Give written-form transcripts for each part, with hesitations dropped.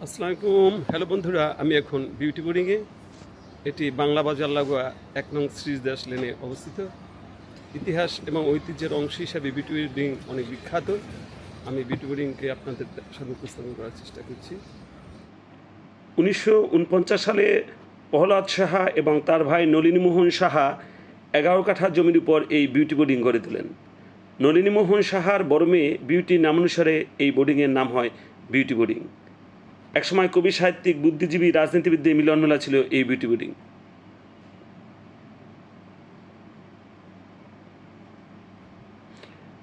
আসসালামু আলাইকুম। হ্যালো বন্ধুরা, আমি এখন বিউটি বোর্ডিংয়ে। এটি বাংলা বাজার লাগোয়া ১ নং শ্রীদাস লেনে অবস্থিত। ইতিহাস এবং ঐতিহ্যের অংশ হিসাবে বিউটি বোর্ডিং অনেক বিখ্যাত। আমি বিউটি বোর্ডিংকে আপনাদের সামনে উপস্থাপন করার চেষ্টা করছি। ১৯৪৯ সালে প্রহ্লাদ সাহা এবং তার ভাই নলিনীমোহন সাহা ১১ কাঠা জমির উপর এই বিউটি বোর্ডিং গড়ে তোলেন। নলিনীমোহন সাহার বড় মেয়ে বিউটির নামানুসারে এই বোর্ডিংয়ের নাম হয় বিউটি বোর্ডিং। একসময় কবি, সাহিত্যিক, বুদ্ধিজীবী, রাজনীতিবিদদের মিলনমেলা ছিল এই বিউটি বোর্ডিং।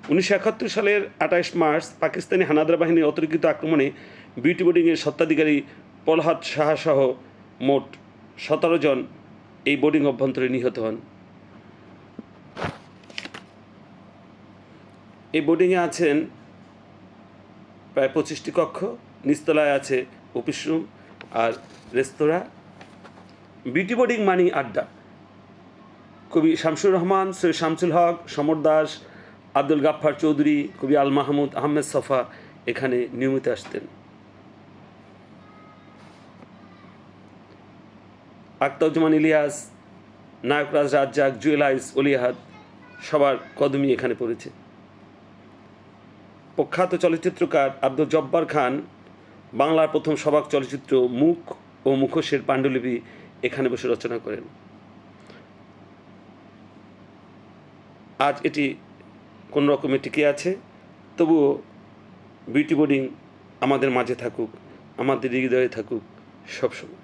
১৯৭১ সালের ২৮ মার্চ পাকিস্তানি হানাদার বাহিনীর অতর্কিত আক্রমণে বিউটি বোর্ডিংয়ের স্বত্বাধিকারী প্রহ্লাদ সাহা সহ মোট ১৭ জন এই বোর্ডিং অভ্যন্তরে নিহত হন। এই বোর্ডিংয়ে আছেন প্রায় ২৫টি কক্ষ, নিচতলায় আছে অফিস রুম আর রেস্তোরাঁ। বিউটি বোর্ডিং মানি আড্ডা। কবি শামসুর রহমান, সৈয়দ শামসুল হক, সমর দাস, আব্দুল গাফফার চৌধুরী, কবি আল মাহমুদ, আহমেদ সফা এখানে নিয়মিত আসতেন। আখতারুজ্জামান ইলিয়াস, নায়করাজ রাজ্জাক, জুয়েল আইস, অলিয়াহাদ সবার কদমই এখানে পড়েছে। প্রখ্যাত চলচ্চিত্রকার আব্দুল জব্বার খান বাংলার প্রথম সবাক চলচ্চিত্র মুখ ও মুখোশের পাণ্ডুলিপি এখানে বসে রচনা করেন। আজ এটি কোনো রকমে টিকে আছে, তবুও বিউটি বোর্ডিং আমাদের মাঝে থাকুক, আমাদের হৃদয়ে থাকুক সবসময়।